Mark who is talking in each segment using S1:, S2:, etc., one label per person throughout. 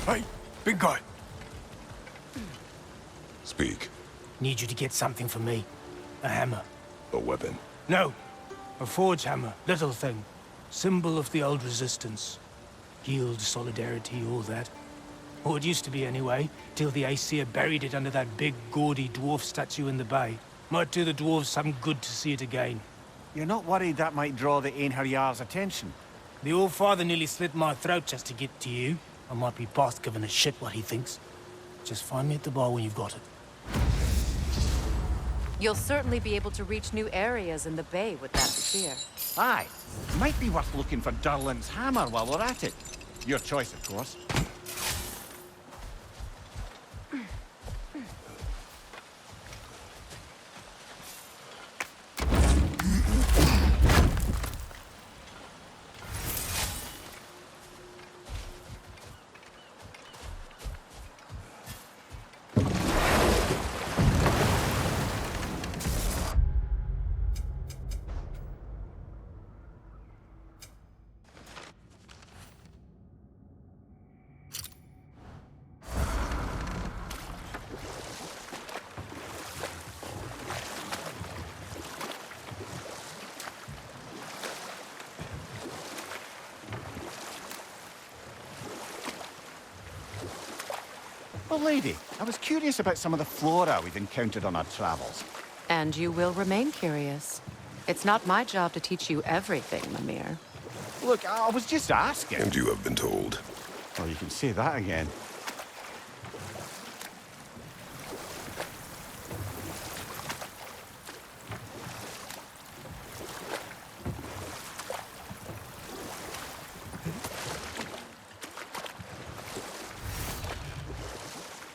S1: Hey, big guy.
S2: Speak.
S3: Need you to get something for me. A hammer.
S2: A weapon.
S3: No. A forge hammer. Little thing. Symbol of the old resistance. Guild, solidarity, all that. Or it used to be anyway, till the Aesir buried it under that big, gaudy dwarf statue in the bay. Might do the dwarves some good to see it again.
S4: You're not worried that might draw the Einherjar's attention?
S3: The old father nearly slit my throat just to get to you. I might be past giving a shit what he thinks. Just find me at the bar when you've got it.
S5: You'll certainly be able to reach new areas in the bay with that spear.
S4: Aye. Might be worth looking for Durlin's hammer while we're at it. Your choice, of course. Well, lady, I was curious about some of the flora we've encountered on our travels.
S5: And you will remain curious. It's not my job to teach you everything, Mimir.
S4: Look, I was just asking.
S2: And you have been told.
S4: Oh, you can say that again.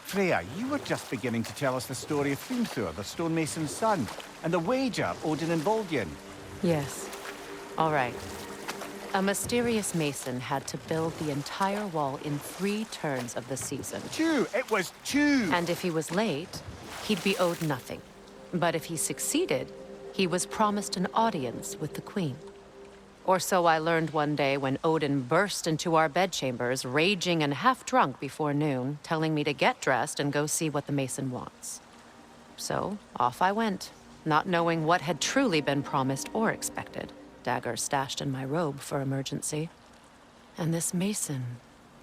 S4: Freya, you were just beginning to tell us the story of Hrimthur, the stonemason's son, and the wager Odin involved you in.
S5: Yes. All right. A mysterious mason had to build the entire wall in 3 turns of the season.
S4: 2! It was 2!
S5: And if he was late, he'd be owed nothing. But if he succeeded, he was promised an audience with the queen. Or so I learned one day when Odin burst into our bedchambers, raging and half-drunk before noon, telling me to get dressed and go see what the mason wants. So, off I went, not knowing what had truly been promised or expected, dagger stashed in my robe for emergency. And this mason,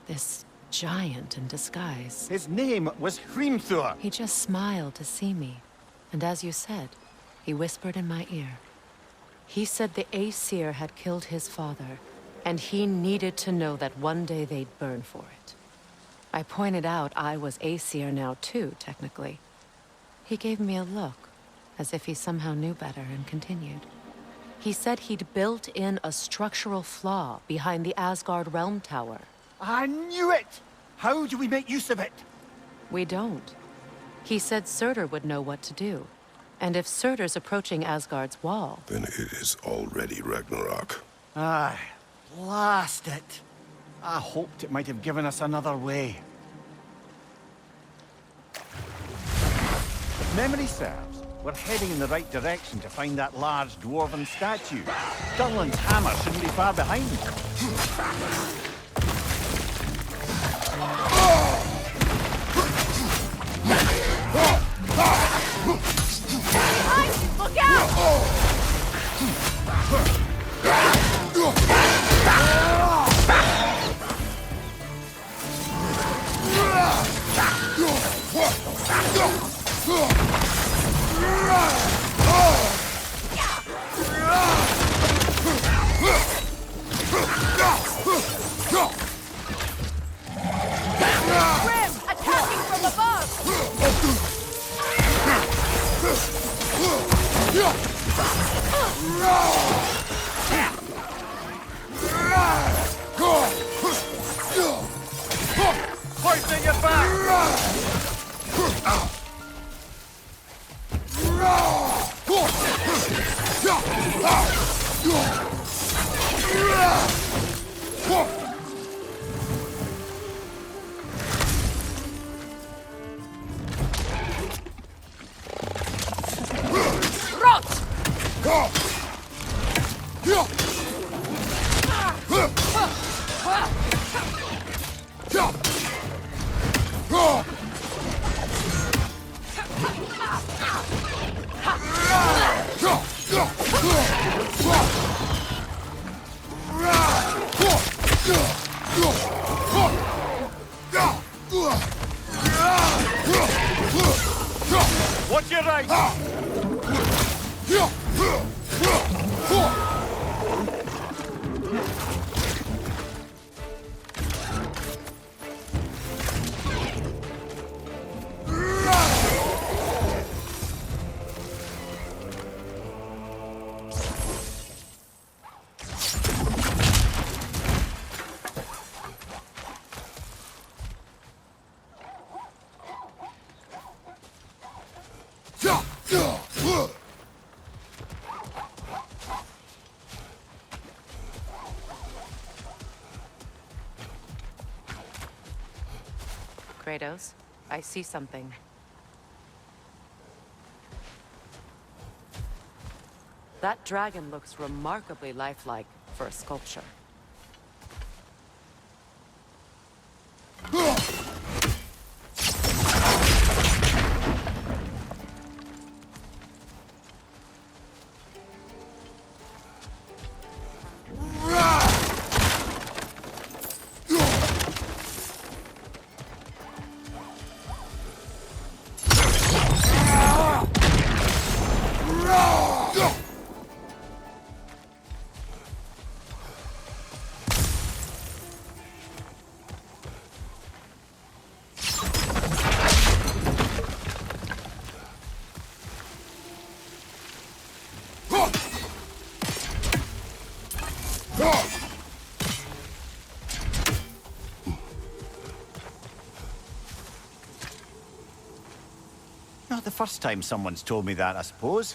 S5: this giant in disguise...
S4: His name was Hrimthur!
S5: He just smiled to see me, and as you said, he whispered in my ear. He said the Aesir had killed his father, and he needed to know that one day they'd burn for it. I pointed out I was Aesir now too, technically. He gave me a look, as if he somehow knew better, and continued. He said he'd built in a structural flaw behind the Asgard Realm Tower.
S4: I knew it! How do we make use of it?
S5: We don't. He said Surtur would know what to do. And if Surtur's approaching Asgard's wall...
S2: Then it is already Ragnarok.
S4: Aye, blast it. I hoped it might have given us another way. If memory serves, we're heading in the right direction to find that large dwarven statue. Durlin's hammer shouldn't be far behind.
S5: Look out! Grim, attacking from above!
S4: Hoisting it back! Watch your right!
S5: Kratos, I see something. That dragon looks remarkably lifelike for a sculpture. Not the first time someone's told me that, I suppose.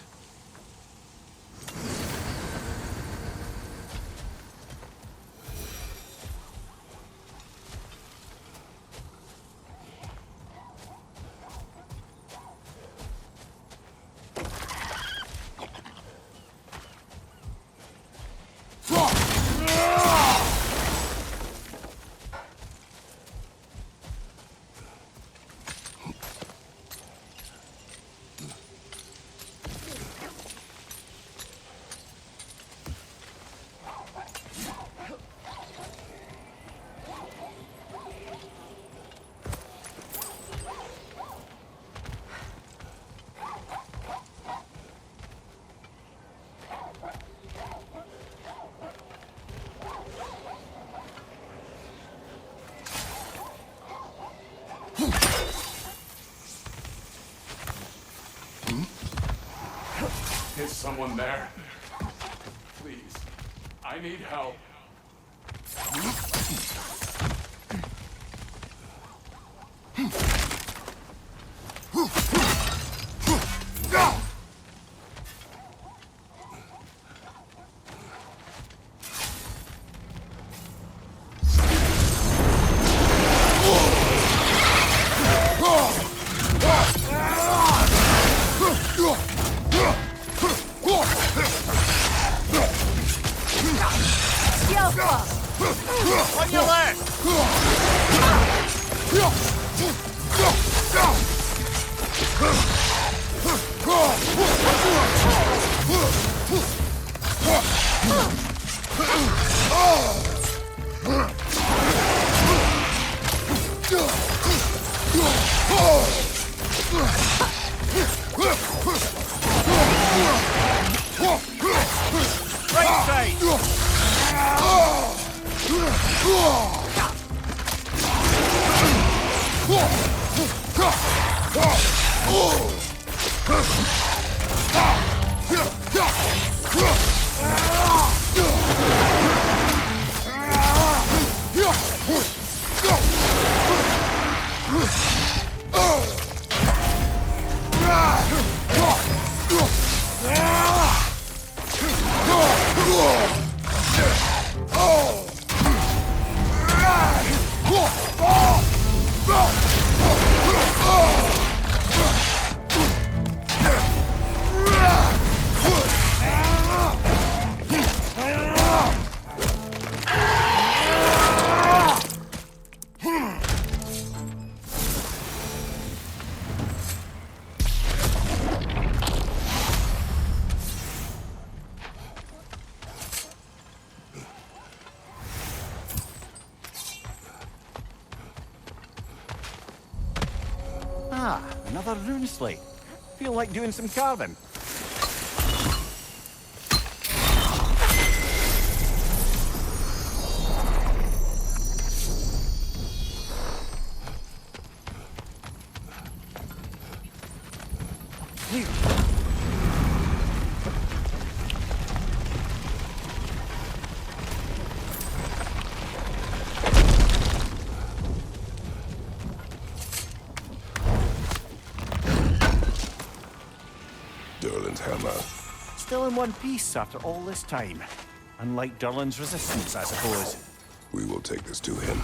S1: Is someone there? Please, I need help.
S4: On your left! Right side! Ah, another rune slate. Feel like doing some carving.
S2: Durlin's hammer.
S4: Still in one piece after all this time. Unlike Durlin's resistance, I suppose.
S2: We will take this to him.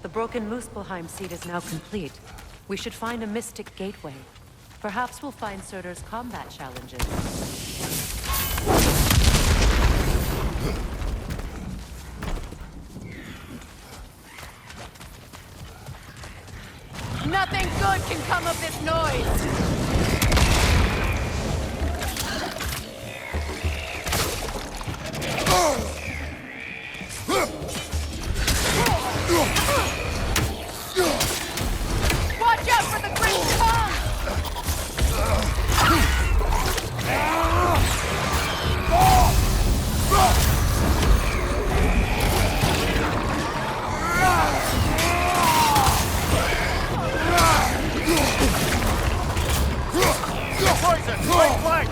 S5: The broken Muspelheim seed is now complete. We should find a mystic gateway. Perhaps we'll find Surtur's combat challenges. Nothing good can come of this noise! Watch out for the great tongue!
S4: Poison! Right flank!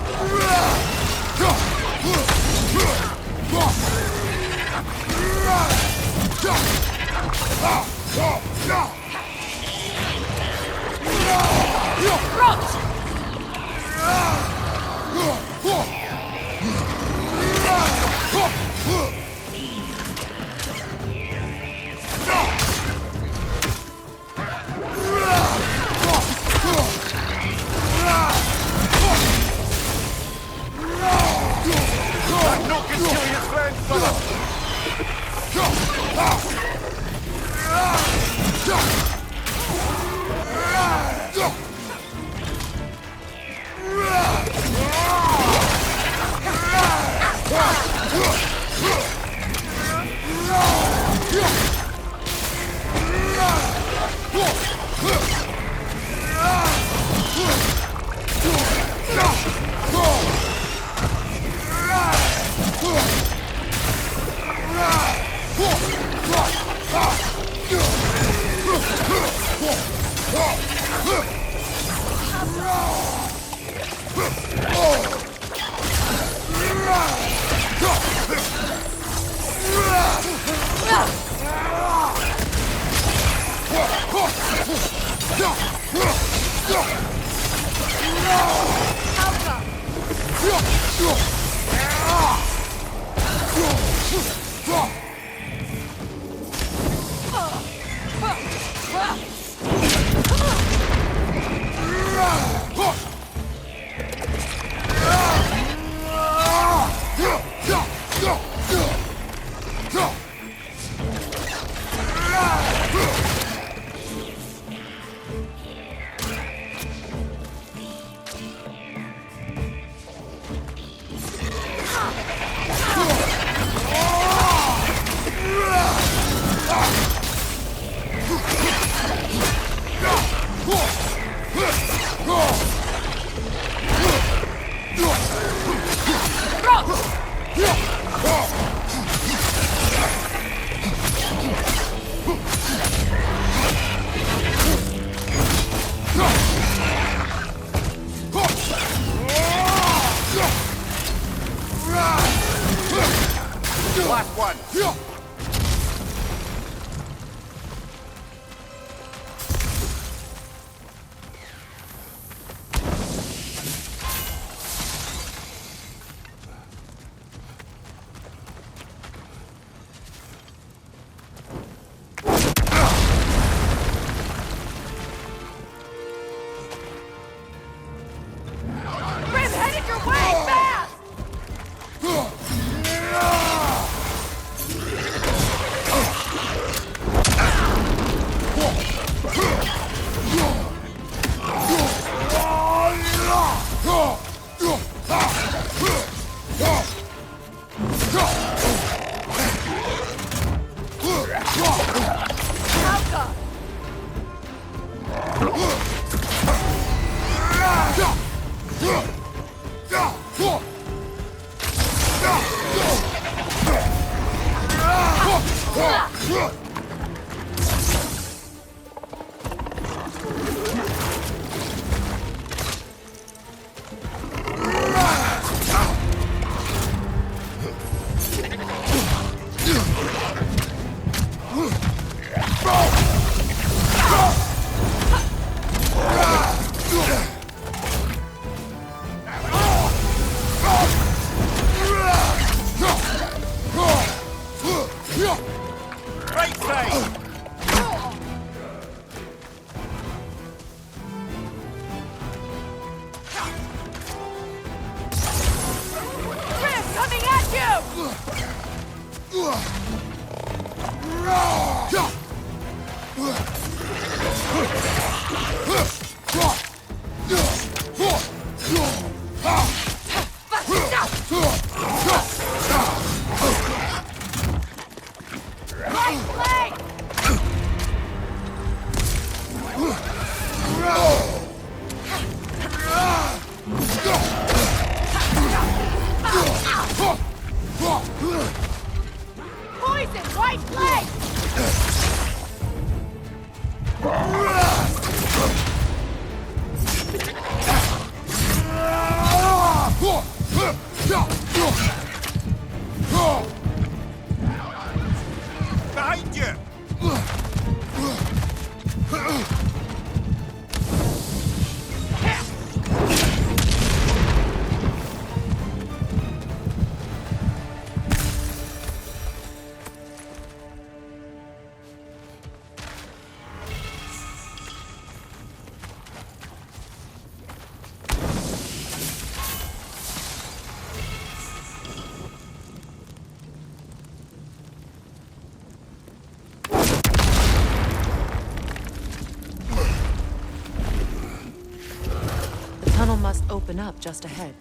S4: Last one. Behind you!
S5: Must open up just ahead.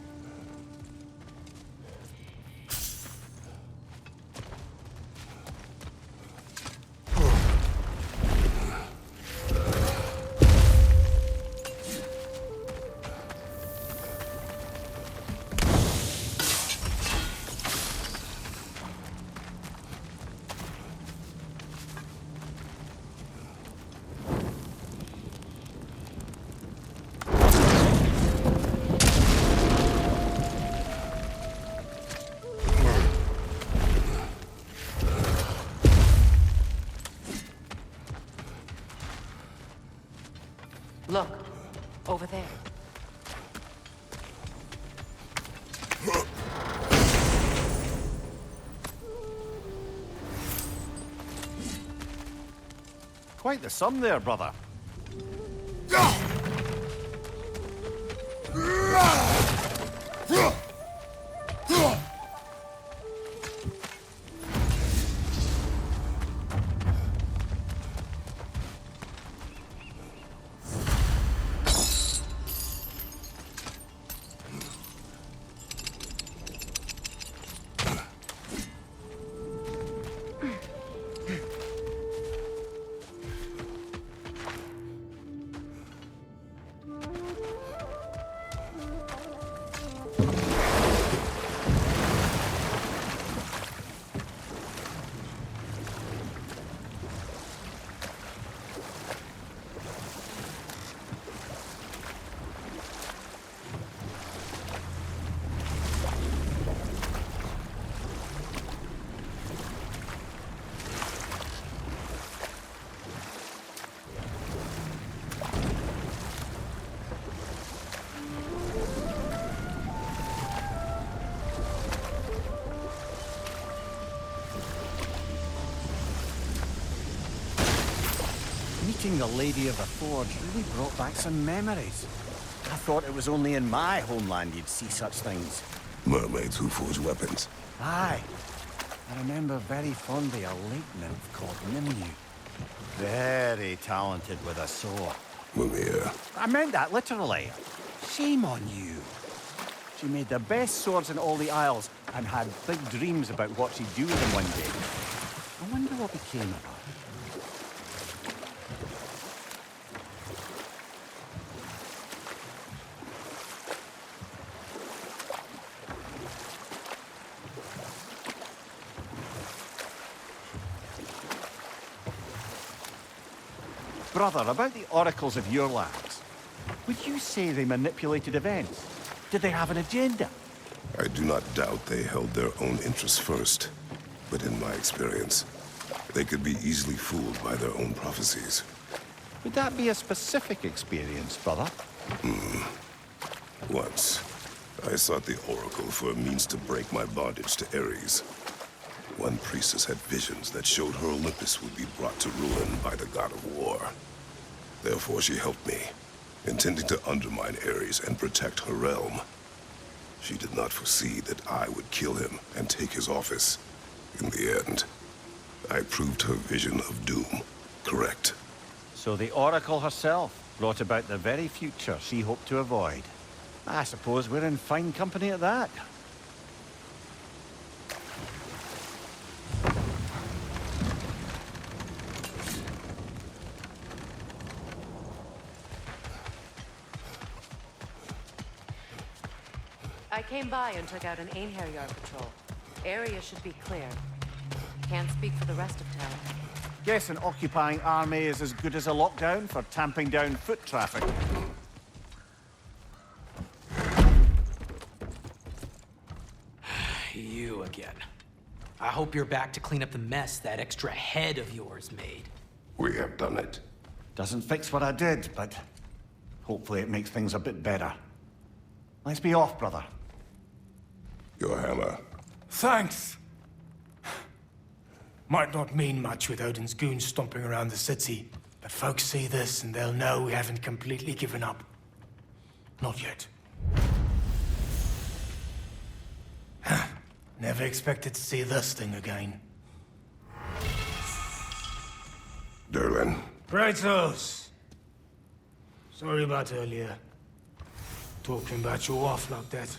S5: Look, over there.
S4: Quite the sum there, brother. Meeting the Lady of the Forge really brought back some memories. I thought it was only in my homeland you'd see such things.
S2: Mermaids who forge weapons.
S4: Aye. I remember very fondly a lake nymph called Nimue. Very talented with a sword.
S2: Mimir.
S4: I meant that literally. Shame on you. She made the best swords in all the Isles and had big dreams about what she'd do with them one day. I wonder what became of her. Brother, about the oracles of your lands, would you say they manipulated events? Did they have an agenda?
S2: I do not doubt they held their own interests first. But in my experience, they could be easily fooled by their own prophecies.
S4: Would that be a specific experience, brother?
S2: Once, I sought the oracle for a means to break my bondage to Ares. One priestess had visions that showed her Olympus would be brought to ruin by the god of war. Therefore she helped me, intending to undermine Ares and protect her realm. She did not foresee that I would kill him and take his office. In the end, I proved her vision of doom correct.
S4: So the oracle herself brought about the very future she hoped to avoid. I suppose we're in fine company at that.
S5: I came by and took out an Aesir yard patrol. Area should be clear. Can't speak for the rest of town.
S4: Guess an occupying army is as good as a lockdown for tamping down foot traffic.
S6: You again. I hope you're back to clean up the mess that extra head of yours made.
S2: We have done it.
S4: Doesn't fix what I did, but hopefully it makes things a bit better. Let's be off, brother.
S2: Your hammer.
S3: Thanks! Might not mean much with Odin's goons stomping around the city, but folks see this and they'll know we haven't completely given up. Not yet. Never expected to see this thing again.
S2: Durlin.
S3: Kratos! Sorry about earlier. Talking about your wife like that.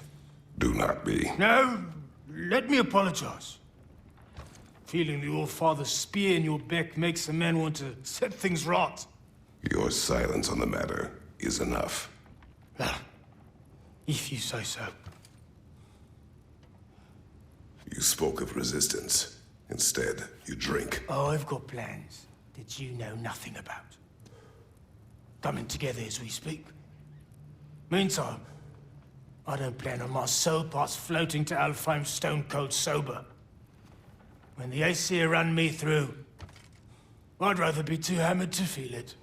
S2: Do not be.
S3: No! Let me apologize. Feeling the All-Father's spear in your back makes a man want to set things right.
S2: Your silence on the matter is enough.
S3: If you say so.
S2: You spoke of resistance. Instead, you drink.
S3: Oh, I've got plans that you know nothing about. Coming together as we speak. Meantime, I don't plan on my soul parts floating to Alfheim stone cold sober. When the Aesir run me through, I'd rather be too hammered to feel it.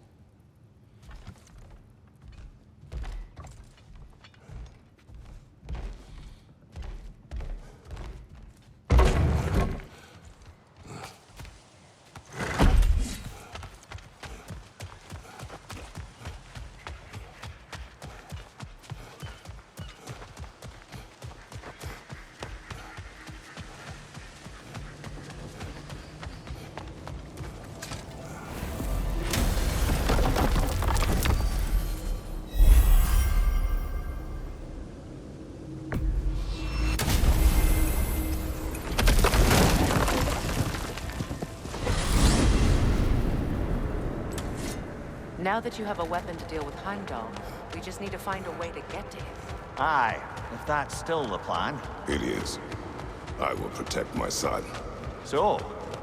S5: Now that you have a weapon to deal with Heimdall, we just need to find a way to get to him.
S4: Aye, if that's still the plan.
S2: It is. I will protect my son.
S4: So,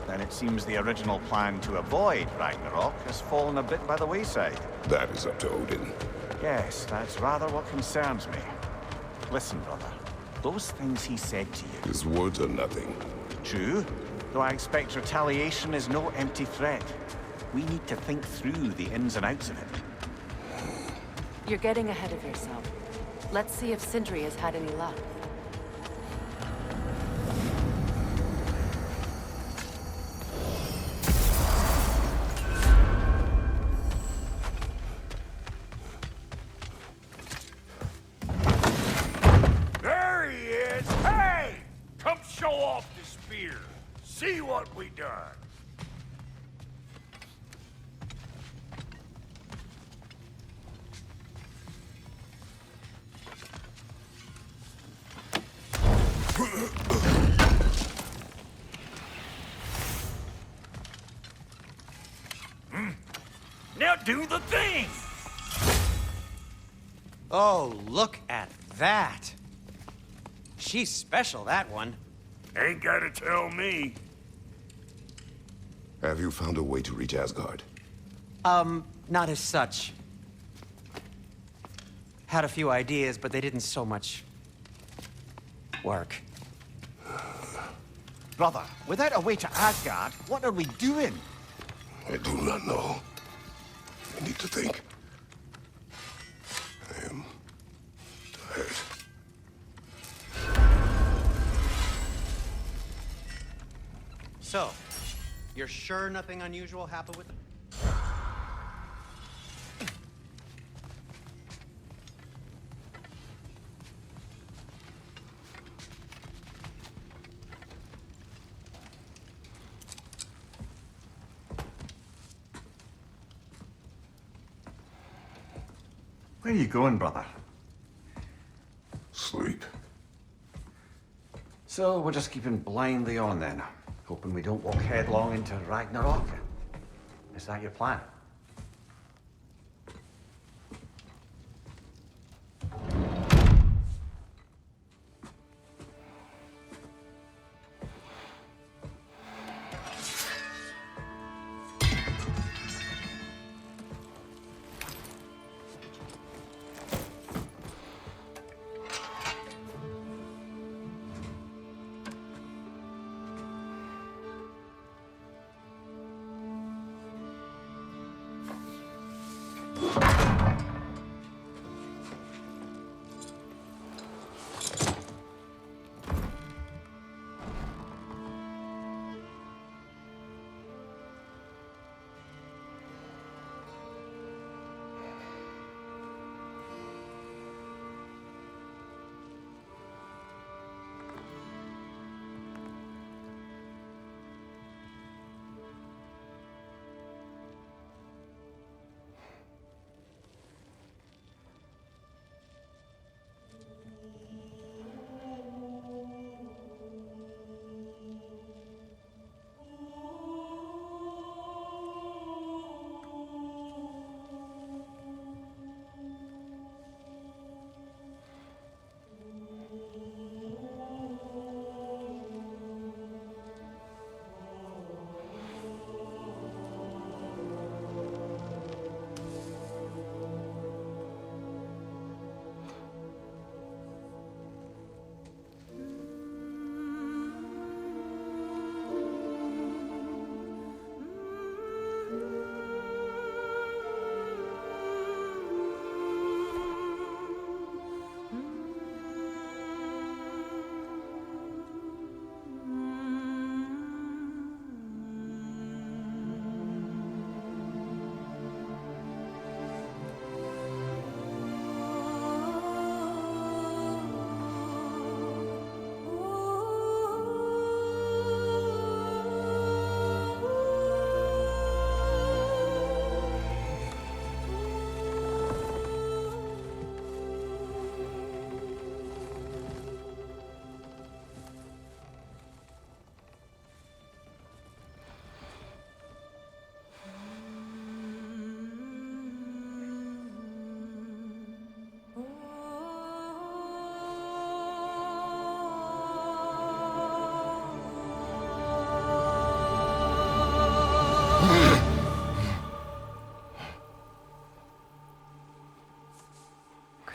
S4: then it seems the original plan to avoid Ragnarok has fallen a bit by the wayside.
S2: That is up to Odin.
S4: Yes, that's rather what concerns me. Listen, brother. Those things he said to you.
S2: His words are nothing.
S4: True, though I expect retaliation is no empty threat. We need to think through the ins and outs of it.
S5: You're getting ahead of yourself. Let's see if Sindri has had any luck.
S7: There he is! Hey! Come show off the spear. See what we done. Now do the thing!
S8: Oh, look at that. She's special, that one.
S7: Ain't gotta tell me.
S2: Have you found a way to reach Asgard?
S8: Not as such. Had a few ideas, but they didn't so much work.
S4: Brother, without a way to Asgard, what are we doing?
S2: I do not know. I need to think. I am tired.
S8: So, you're sure nothing unusual happened with them?
S4: Where are you going, brother?
S2: Sleep.
S4: So we're just keeping blindly on then, hoping we don't walk headlong into Ragnarok. Is that your plan?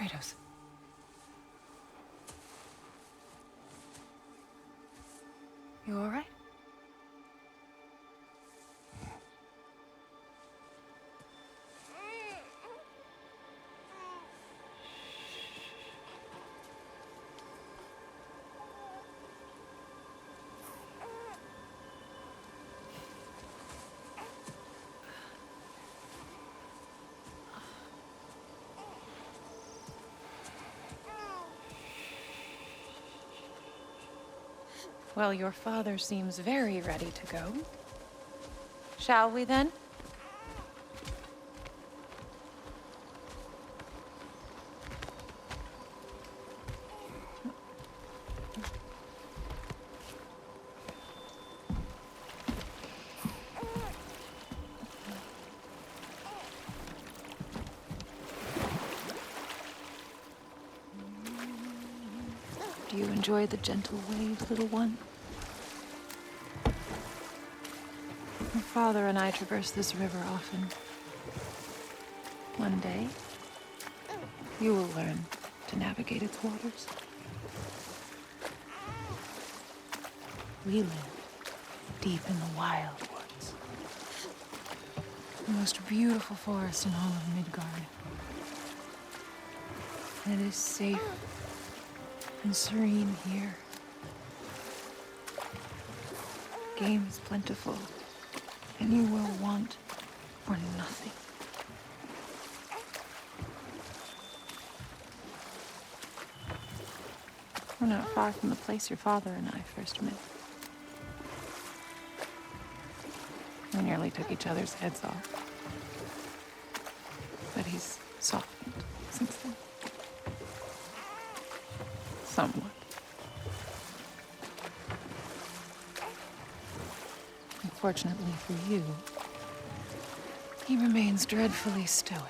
S5: Kratos. You all right? Well, your father seems very ready to go. Shall we then? Do you enjoy the gentle waves, little one? Your father and I traverse this river often. One day, you will learn to navigate its waters. We live deep in the wild woods. The most beautiful forest in all of Midgard. And it is safe and serene here. Game is plentiful, and you will want for nothing. We're not far from the place your father and I first met. We nearly took each other's heads off. But he's softened since then. Somewhat. Unfortunately for you, he remains dreadfully stoic.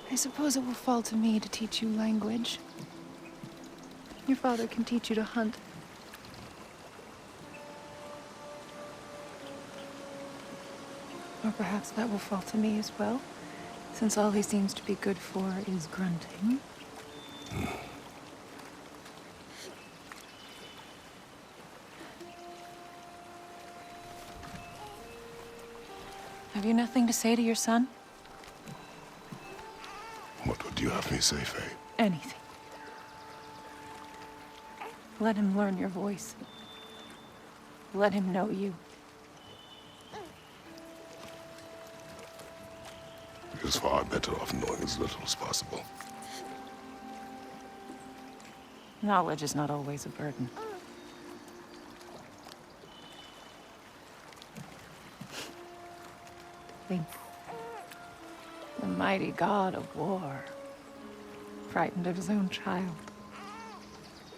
S5: I suppose it will fall to me to teach you language. Your father can teach you to hunt. Or perhaps that will fall to me as well, since all he seems to be good for is grunting. Have you nothing to say to your son?
S2: What would you have me say, Faye?
S5: Anything. Let him learn your voice. Let him know you.
S2: He is far better off knowing as little as possible.
S5: Knowledge is not always a burden. Think. The mighty god of war, frightened of his own child.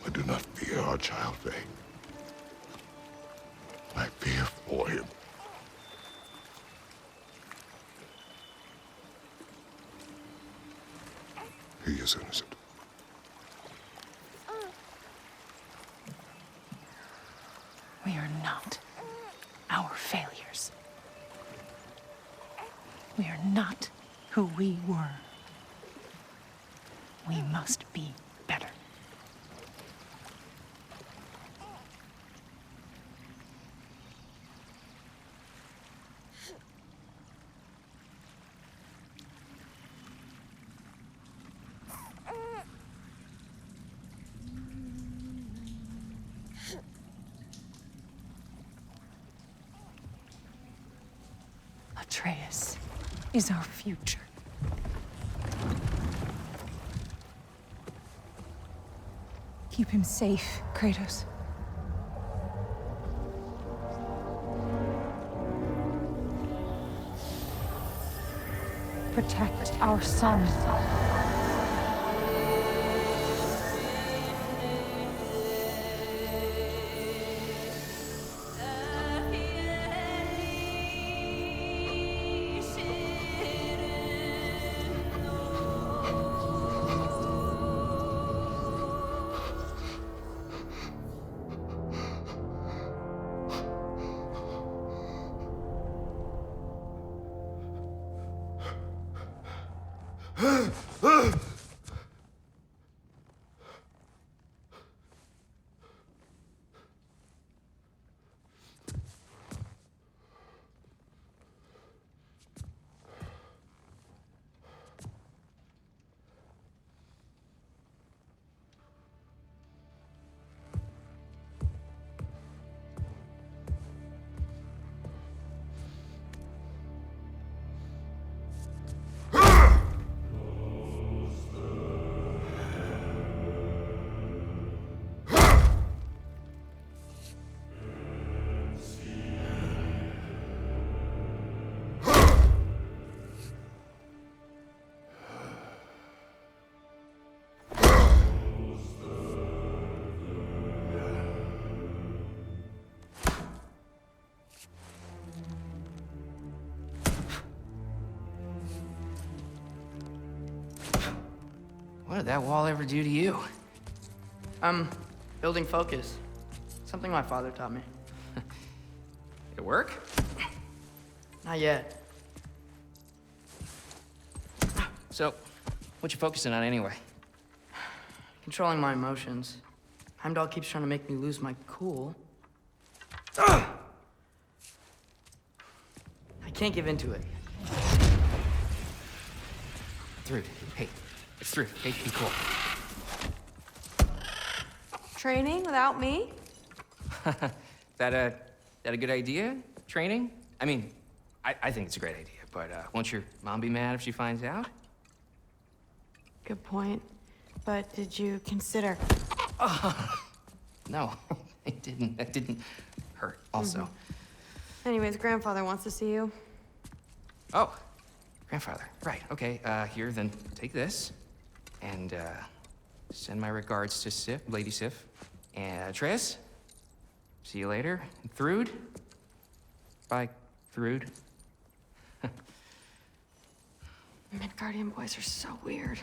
S2: I do not fear our child, Faye. I fear for him. He is innocent.
S5: We are not our failures. We are not who we were. We must be better. Atreus is our future. Keep him safe, Kratos. Protect our son.
S9: What did that wall ever do to you? I'm building focus. Something my father taught me.
S6: It work?
S9: Not yet.
S6: So, what you focusing on anyway?
S9: Controlling my emotions. Heimdall keeps trying to make me lose my cool. I can't give into it.
S6: Thrud, hey, it's Thrud. Hey, be cool.
S10: Training without me?
S6: That a good idea? Training? I mean, I think it's a great idea, but won't your mom be mad if she finds out?
S10: Good point. But did you consider...
S6: No, it didn't. That didn't hurt, also.
S10: Anyways, grandfather wants to see you.
S6: Oh, grandfather. Right, okay. Here, then take this. And, send my regards to Sif, Lady Sif. And, Tris? See you later. And Thrud? Bye, Thrud.
S10: Midgardian boys are so weird.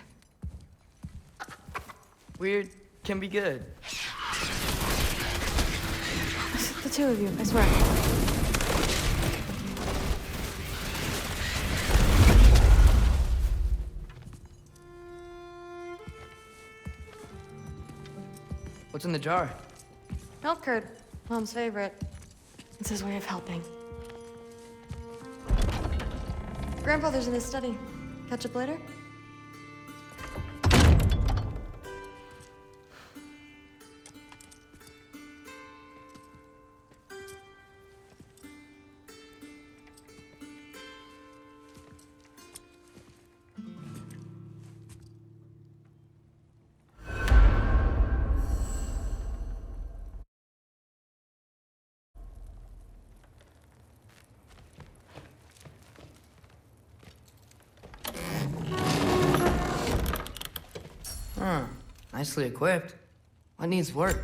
S9: Weird can be good.
S10: The two of you, I swear.
S9: What's in the jar?
S10: Milk curd, Mom's favorite. It's his way of helping. Grandfather's in his study. Catch up later?
S9: Nicely equipped. What needs work?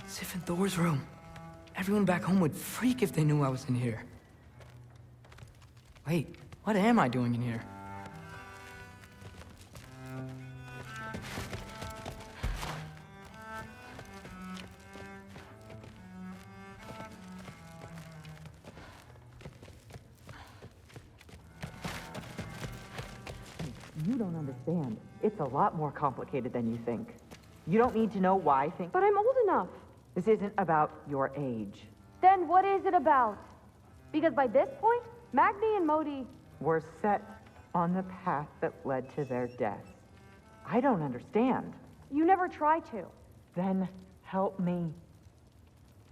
S9: Sif and Thor's room. Everyone back home would freak if they knew I was in here. Wait, what am I doing in here?
S11: You don't understand. It's a lot more complicated than you think. You don't need to know why things...
S10: But I'm old enough.
S11: This isn't about your age.
S10: Then what is it about? Because by this point, Magni and Modi...
S11: We're set on the path that led to their deaths. I don't understand.
S10: You never try to.
S11: Then help me.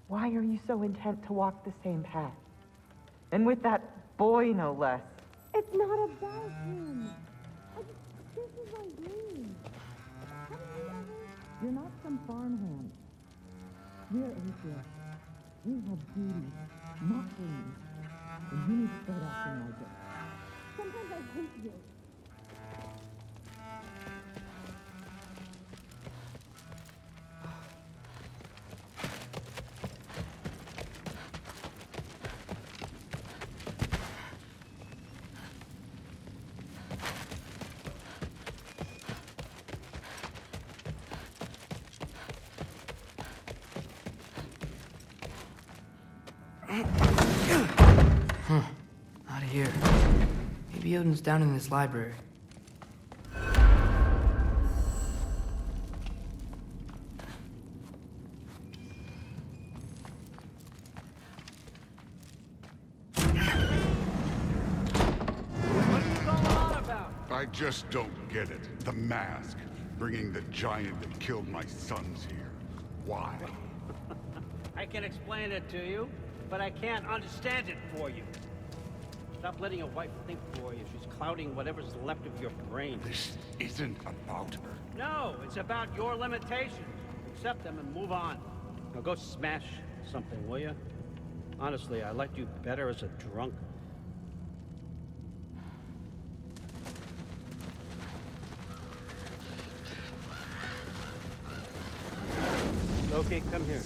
S11: Why are you so intent to walk the same path? And with that boy, no less.
S10: It's not about him. This is my dream. Haven't you ever? You're not some farmhand. We're Aesir. We have duties, not dreams. And you need to start acting like it. Sometimes I hate you.
S9: Not here. Maybe Odin's down in this library.
S12: I just don't get it. The mask. Bringing the giant that killed my sons here. Why?
S13: I can explain it to you, but I can't understand it for you. Stop letting your wife think for you. She's clouding whatever's left of your brain.
S12: This isn't about her.
S13: No, it's about your limitations. Accept them and move on. Now go smash something, will you? Honestly, I liked you better as a drunk. Okay, come here.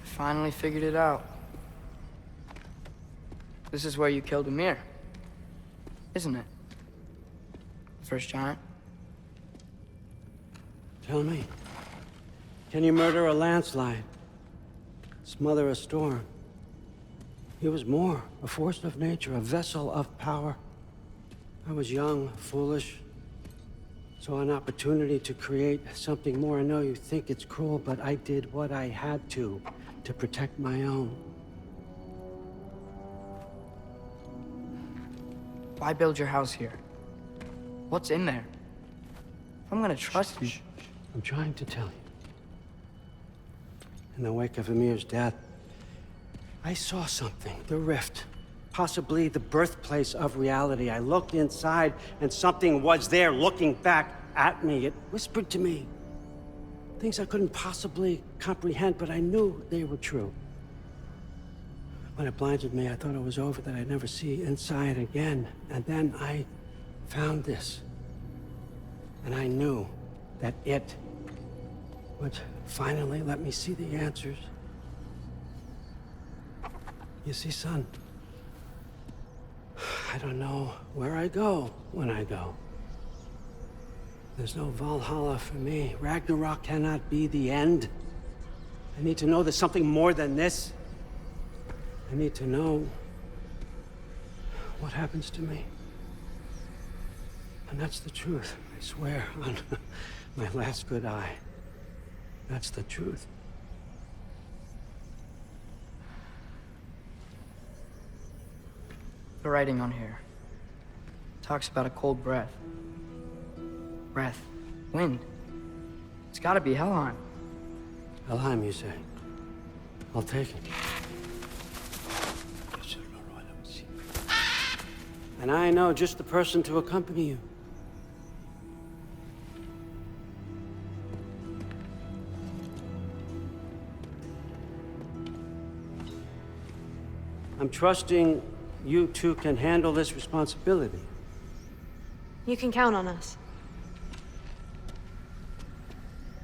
S9: Finally figured it out. This is where you killed Ymir, isn't it? The first giant?
S13: Tell me, can you murder a landslide? Smother a storm? He was more, a force of nature, a vessel of power. I was young, foolish, saw an opportunity to create something more. I know you think it's cruel, but I did what I had to protect my own.
S9: Why build your house here? What's in there? I'm gonna trust you.
S13: I'm trying to tell you. In the wake of Ymir's death, I saw something, the rift, possibly the birthplace of reality. I looked inside, and something was there looking back at me. It whispered to me things I couldn't possibly comprehend, but I knew they were true. When it blinded me, I thought it was over, that I'd never see inside again. And then I found this. And I knew that it would finally let me see the answers. You see, son, I don't know where I go when I go. There's no Valhalla for me. Ragnarok cannot be the end. I need to know there's something more than this. I need to know what happens to me. And that's the truth, I swear, on my last good eye. That's the truth.
S9: The writing on here talks about a cold breath. Breath. Wind. It's gotta be Helheim.
S13: Helheim, you say? I'll take it. And I know just the person to accompany you. I'm trusting you two can handle this responsibility.
S10: You can count on us.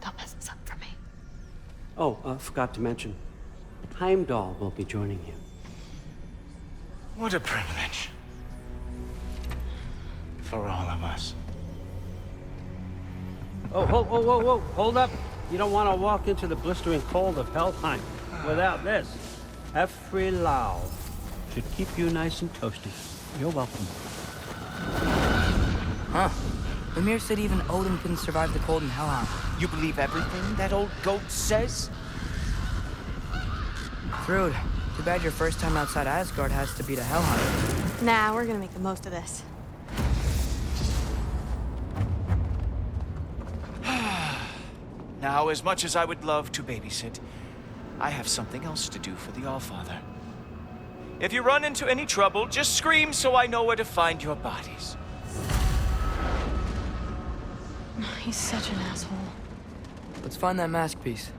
S5: Don't mess this up for me.
S13: Oh, forgot to mention, Heimdall will be joining you.
S3: What a privilege. For all of us.
S13: Oh, whoa, hold up. You don't want to walk into the blistering cold of Helheim without this. Every Lau should keep you nice and toasty. You're welcome.
S9: Huh. Ymir said even Odin couldn't survive the cold in Helheim.
S8: You believe everything that old goat says?
S9: Thrud, too bad your first time outside Asgard has to be to Helheim.
S10: Nah, we're gonna make the most of this.
S14: Now, as much as I would love to babysit, I have something else to do for the Allfather. If you run into any trouble, just scream so I know where to find your bodies.
S9: He's such an asshole. Let's find that mask piece.